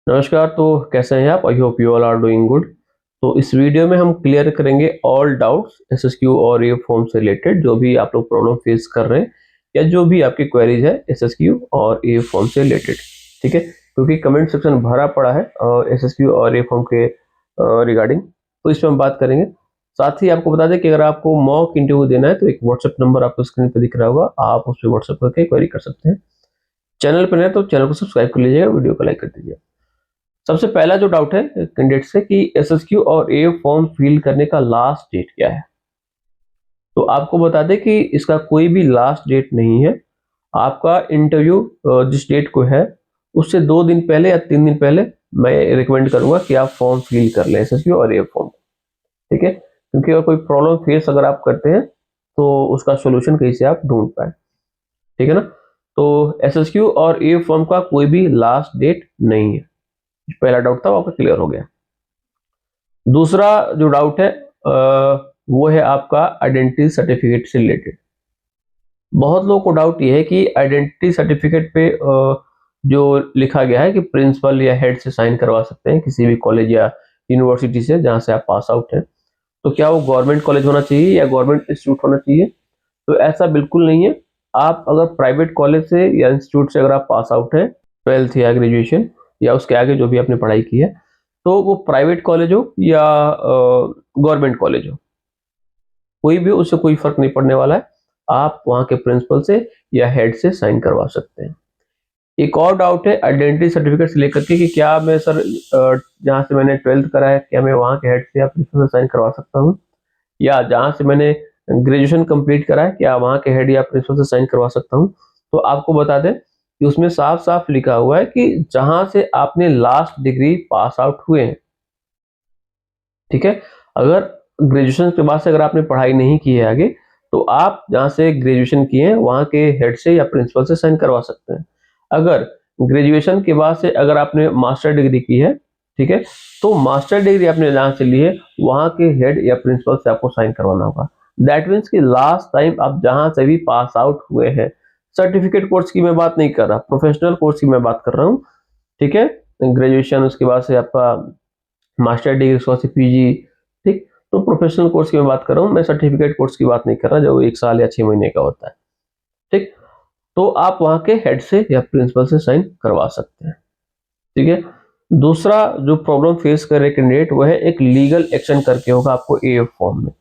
नमस्कार। तो कैसे हैं आप? I hope you all are doing good. तो इस वीडियो में हम क्लियर करेंगे ऑल डाउट्स एसएसक्यू और ये फॉर्म से रिलेटेड जो भी आप लोग प्रॉब्लम फेस कर रहे हैं या जो भी आपकी क्वेरीज है एसएसक्यू और ये फॉर्म से रिलेटेड। ठीक है, क्योंकि कमेंट सेक्शन भरा पड़ा है एसएसक्यू और ये फॉर्म के रिगार्डिंग, तो इसमें हम बात करेंगे। साथ ही आपको बता दें कि अगर आपको मॉक इंटरव्यू देना है तो एक व्हाट्सएप नंबर आपको स्क्रीन पर दिख रहा होगा, आप उस पर व्हाट्सएप करके क्वेरी कर सकते हैं। चैनल पर नए तो चैनल को सब्सक्राइब कर लीजिएगा, वीडियो को लाइक कर दीजिएगा। सबसे पहला जो डाउट है कैंडिडेट से कि एसएसक्यू और ए फॉर्म फिल करने का लास्ट डेट क्या है। तो आपको बता दें कि इसका कोई भी लास्ट डेट नहीं है। आपका इंटरव्यू जिस डेट को है उससे 2 दिन पहले या 3 दिन पहले मैं रिकमेंड करूंगा कि आप फॉर्म फिल कर लें एसएसक्यू और ए फॉर्म। ठीक है, क्योंकि अगर कोई प्रॉब्लम फेस अगर आप करते हैं तो उसका सोल्यूशन कहीं से आप ढूंढ पाए। ठीक है ना। तो एसएसक्यू और ए फॉर्म का कोई भी लास्ट डेट नहीं है। पहला डाउट था वो आपका क्लियर हो गया। दूसरा जो डाउट है वो है आपका आइडेंटिटी सर्टिफिकेट से रिलेटेड। बहुत लोगों को डाउट ये है कि आइडेंटिटी सर्टिफिकेट पे जो लिखा गया है कि प्रिंसिपल या हेड से साइन करवा सकते हैं किसी भी कॉलेज या यूनिवर्सिटी से जहां से आप पास आउट हैं, तो क्या वो गवर्नमेंट कॉलेज होना चाहिए या गवर्नमेंट इंस्टीट्यूट होना चाहिए? तो ऐसा बिल्कुल नहीं है। आप अगर प्राइवेट कॉलेज से या इंस्टीट्यूट से अगर आप पास आउट हैं, 12th या ग्रेजुएशन या उसके आगे जो भी आपने पढ़ाई की है, तो वो प्राइवेट कॉलेज हो या गवर्नमेंट कॉलेज हो, कोई भी, उससे कोई फर्क नहीं पड़ने वाला है। आप वहां के प्रिंसिपल से या हेड से साइन करवा सकते हैं। एक और डाउट है आइडेंटिटी सर्टिफिकेट से लेकर के कि क्या मैं सर जहां से मैंने 12th करा है क्या मैं वहां के हेड से या प्रिंसिपल से साइन करवा सकता हूँ, या जहां से मैंने ग्रेजुएशन कंप्लीट करा है क्या वहां के हेड या प्रिंसिपल से साइन करवा सकता हूँ? तो आपको बता दें कि उसमें साफ साफ लिखा हुआ है कि जहां से आपने लास्ट डिग्री पास आउट हुए हैं। ठीक है, अगर ग्रेजुएशन के बाद से अगर आपने पढ़ाई नहीं की है आगे, तो आप जहां से ग्रेजुएशन किए हैं वहां के हेड से या प्रिंसिपल से साइन करवा सकते हैं। अगर ग्रेजुएशन के बाद से अगर आपने मास्टर डिग्री की है, ठीक है, तो मास्टर डिग्री आपने जहां से ली है वहां के हेड या प्रिंसिपल से आपको साइन करवाना होगा। दैट मीन्स कि लास्ट टाइम आप जहां से भी पास आउट हुए हैं, सर्टिफिकेट कोर्स की मैं बात नहीं कर रहा, प्रोफेशनल कोर्स की मैं बात कर रहा हूँ। ठीक है, ग्रेजुएशन उसके बाद से आपका मास्टर डिग्री उसके बाद से पीजी। ठीक, तो प्रोफेशनल कोर्स की मैं बात कर रहा हूँ, मैं सर्टिफिकेट कोर्स की बात नहीं कर रहा जो 1 साल या 6 महीने का होता है। ठीक, तो आप वहां के हेड से या प्रिंसिपल से साइन करवा सकते हैं। ठीक है, दूसरा जो प्रॉब्लम फेस कर रहे कैंडिडेट वो है एक लीगल एक्शन करके होगा आपको एएफ फॉर्म में।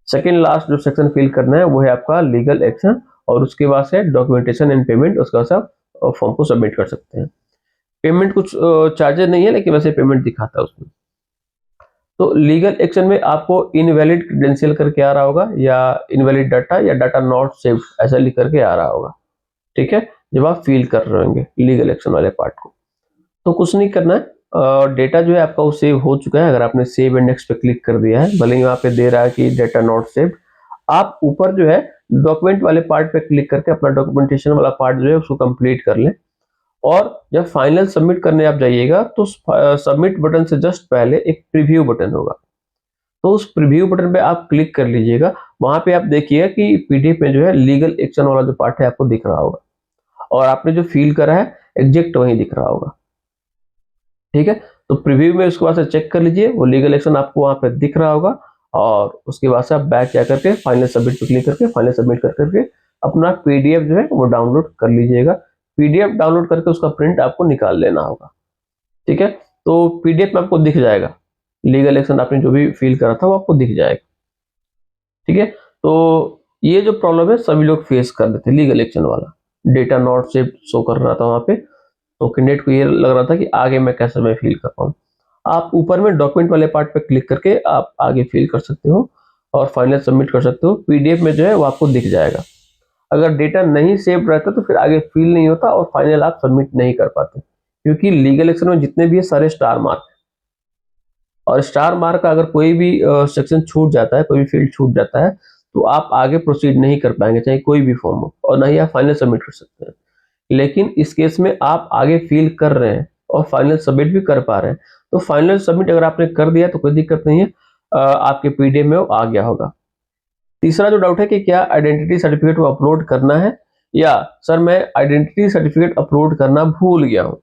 सेकेंड लास्ट जो सेक्शन फिल करना है वो है आपका लीगल एक्शन, और उसके बाद से डॉक्यूमेंटेशन एंड पेमेंट, उसके बाद से आप फॉर्म को सबमिट कर सकते हैं। पेमेंट कुछ चार्जेस नहीं है, लेकिन वैसे पेमेंट दिखाता है उसमें। तो लीगल एक्शन में आपको इनवैलिड क्रेडेंशियल करके आ रहा होगा या इनवैलिड डाटा या डाटा नॉट सेव्ड ऐसा लिख करके आ रहा होगा। ठीक है, जब आप फील कर रहे होंगे लीगल एक्शन वाले पार्ट को, तो कुछ नहीं करना है। डेटा जो है आपका वो सेव हो चुका है। अगर आपने सेव एंड नेक्स्ट पे क्लिक कर दिया है, भले ही वहां पे दे रहा है कि डेटा नॉट सेव्ड, आप ऊपर जो है डॉक्यूमेंट वाले पार्ट पे क्लिक करके अपना डॉक्यूमेंटेशन वाला पार्ट जो है उसको कंप्लीट कर लें। और जब फाइनल सबमिट करने आप जाइएगा तो सबमिट बटन से जस्ट पहले एक प्रीव्यू बटन होगा, तो उस प्रीव्यू बटन पे आप क्लिक कर लीजिएगा। वहां पे आप देखिए कि पीडीएफ में जो है लीगल एक्शन वाला जो पार्ट है आपको दिख रहा होगा, और आपने जो फील करा है एग्जैक्ट वही दिख रहा होगा। ठीक है, तो प्रीव्यू में उसके बाद से चेक कर लीजिए, वो लीगल एक्शन आपको वहां पे दिख रहा होगा, और उसके बाद से आप बैक जा करके फाइनल सबमिट पे क्लिक करके फाइनल सबमिट कर करके अपना पीडीएफ जो है वो डाउनलोड कर लीजिएगा। पीडीएफ डाउनलोड करके उसका प्रिंट आपको निकाल लेना होगा। ठीक है, तो पीडीएफ में आपको दिख जाएगा लीगल एक्शन आपने जो भी फील करा था वो आपको दिख जाएगा। ठीक है, तो ये जो प्रॉब्लम है सभी लोग फेस कर रहे थे, लीगल एक्शन वाला डेटा नॉट सेव शो कर रहा था वहां पे, तो कैंडिडेट को ये लग रहा था कि आगे मैं कैसे मैं फील कर पाऊँ। आप ऊपर में डॉक्यूमेंट वाले पार्ट पे क्लिक करके आप आगे फील कर सकते हो और फाइनल सबमिट कर सकते हो। पीडीएफ में जो है वो आपको दिख जाएगा। अगर डेटा नहीं सेव रहता तो फिर आगे फील नहीं होता और फाइनल आप सबमिट नहीं कर पाते, क्योंकि लीगल एक्शन में जितने भी है सारे स्टार मार्क, और स्टार मार्क का अगर कोई भी सेक्शन छूट जाता है, कोई भी फील्ड छूट जाता है, तो आप आगे प्रोसीड नहीं कर पाएंगे चाहे कोई भी फॉर्म हो, और ना ही आप फाइनल सबमिट कर सकते हैं। लेकिन इस केस में आप आगे फील कर रहे हैं और फाइनल सबमिट भी कर पा रहे हैं, तो फाइनल सबमिट अगर आपने कर दिया तो कोई दिक्कत नहीं है, आपके पीडीएफ में वो आ गया होगा। तीसरा जो डाउट है कि क्या आइडेंटिटी सर्टिफिकेट को अपलोड करना है, या सर मैं आइडेंटिटी सर्टिफिकेट अपलोड करना भूल गया हूं,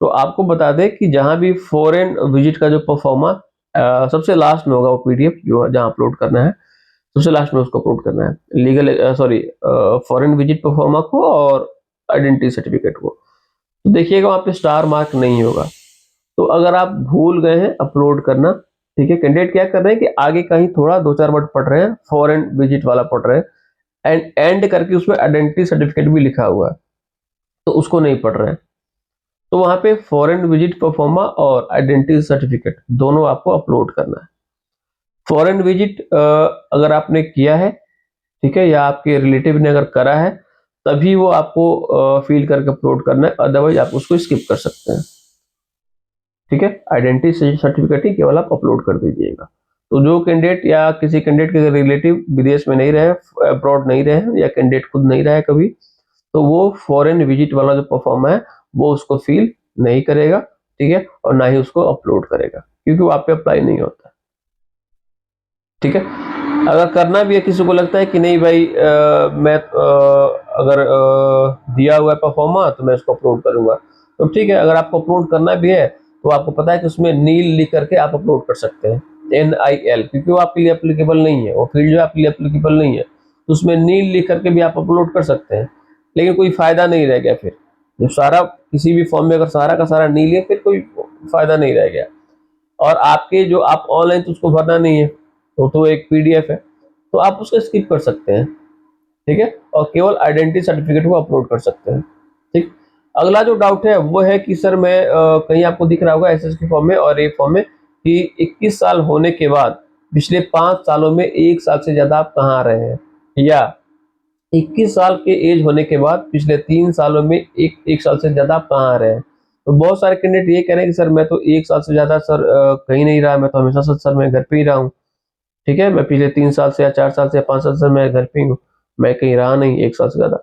तो आपको बता दें कि जहां भी फॉरेन विजिट का जो परफॉर्मा सबसे लास्ट में होगा, वो पीडीएफ जो जहां अपलोड करना है सबसे लास्ट में उसको अपलोड करना है, लीगल फॉरेन विजिट परफॉर्मा को और आइडेंटिटी सर्टिफिकेट को। तो देखिएगा वहां पे स्टार मार्क नहीं होगा। तो अगर आप भूल गए हैं अपलोड करना, ठीक है, कैंडिडेट क्या कर रहे हैं कि आगे कहीं थोड़ा 2-4 वर्ड पढ़ रहे हैं, फॉरेन विजिट वाला पढ़ रहे हैं, एंड करके उसमें आइडेंटिटी सर्टिफिकेट भी लिखा हुआ है, तो उसको नहीं पढ़ रहे हैं। तो वहां पे फॉरेन विजिट परफॉर्मा और आइडेंटिटी सर्टिफिकेट दोनों आपको अपलोड करना है। फॉरेन विजिट अगर आपने किया है, ठीक है, या आपके रिलेटिव ने अगर करा है, तभी वो आपको फिल करके अपलोड करना है, अदरवाइज आप उसको स्किप कर सकते हैं। ठीक है, आइडेंटिटी सर्टिफिकेट ही केवल आप अपलोड कर दीजिएगा। तो जो कैंडिडेट या किसी कैंडिडेट के रिलेटिव विदेश में नहीं रहे, अब्रॉड नहीं रहे, या कैंडिडेट खुद नहीं रहा है कभी, तो वो फॉरेन विजिट वाला जो परफॉर्म है वो उसको फिल नहीं करेगा, ठीक है, और ना ही उसको अपलोड करेगा, क्योंकि वहां पे अप्लाई नहीं होता। ठीक है, अगर करना भी है, किसी को लगता है कि नहीं भाई मैं अगर दिया हुआ है परफॉर्मा तो मैं इसको अपलोड करूंगा, तो ठीक है, अगर आपको अपलोड करना भी है तो आपको पता है कि उसमें नील लिख करके आप अपलोड कर सकते हैं, NIL, क्योंकि वो आपके लिए एप्लीकेबल नहीं है, वो फील्ड जो आपके लिए एप्लीकेबल नहीं है, तो उसमें नील लिख करके भी आप अपलोड कर सकते हैं, लेकिन कोई फायदा नहीं रह गया। फिर जो सारा किसी भी फॉर्म में अगर सारा का सारा नील है, फिर कोई फायदा नहीं रह गया। और आपके जो आप ऑनलाइन तो उसको भरना नहीं है, तो एक पीडीएफ है, तो आप उसको स्किप कर सकते हैं। ठीक है, और केवल आइडेंटिटी सर्टिफिकेट को अपलोड कर सकते हैं। ठीक, अगला जो डाउट है वो है कि सर मैं कहीं आपको दिख रहा होगा एसएससी फॉर्म में और ए फॉर्म में कि 21 साल होने के बाद पिछले 5 सालों में 1 साल से ज्यादा आप कहाँ रहे हैं, या 21 साल के एज होने के बाद पिछले 3 सालों में एक साल से ज्यादा आप कहाँ रहे हैं। तो बहुत सारे कैंडिडेट ये कह रहे हैं कि सर मैं तो 1 साल से ज्यादा सर कहीं नहीं रहा, मैं तो हमेशा सर मैं घर पे ही रहा हूँ। ठीक है, मैं पिछले 3 साल से या 4 साल से या 5 साल से मैं घर पे ही हूँ, मैं कहीं रहा नहीं 1 साल से ज्यादा।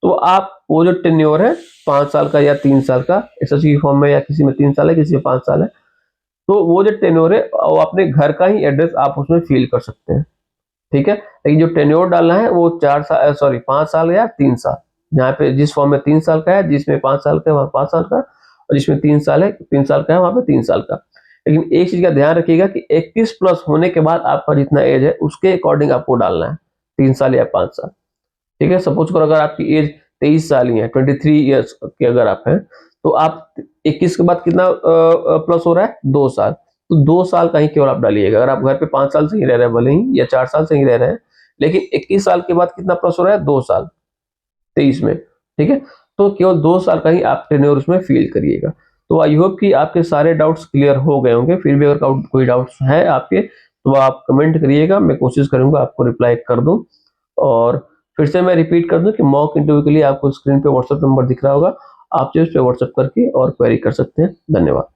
तो आप वो जो टेन्योर है 5 साल का या 3 साल का, एसएससी फॉर्म में या किसी में 3 साल है, किसी में 5 साल है, तो वो जो टेन्योर है वो अपने घर का ही एड्रेस आप उसमें फिल कर सकते हैं। ठीक है, लेकिन जो टेन्योर डालना है वो 5 साल या 3 साल, जहाँ पे जिस फॉर्म में 3 साल का है, जिसमें 5 साल का है वहाँ 5 साल का, और जिसमें 3 साल है 3 साल का है वहाँ पे 3 साल का। लेकिन एक चीज का ध्यान रखिएगा कि 21 प्लस होने के बाद आपका जितना एज है उसके अकॉर्डिंग आपको डालना है, 3 साल या 5 साल। ठीक है, सपोज करो अगर आपकी एज 23 साल ही है, 23 ईयर्स के अगर आप हैं, तो आप 21 के बाद कितना प्लस हो रहा है, 2 साल, तो 2 साल का ही केवल आप डालिएगा। अगर आप घर पे 5 साल से ही रह रहे हैं भले ही, या 4 साल से ही रह रहे हैं, लेकिन 21 साल के बाद कितना प्लस हो रहा है, 2 साल 23 में। ठीक है, तो केवल 2 साल का ही आप टेन्योर उसमें फील करिएगा। तो आई होप कि आपके सारे डाउट्स क्लियर हो गए होंगे। फिर भी अगर कोई डाउट्स है आपके तो आप कमेंट करिएगा, मैं कोशिश करूंगा आपको रिप्लाई कर दूं। और फिर से मैं रिपीट कर दूं कि मॉक इंटरव्यू के लिए आपको स्क्रीन पे व्हाट्सएप नंबर दिख रहा होगा, आप जो इस पे व्हाट्सएप करके और क्वेरी कर सकते हैं। धन्यवाद।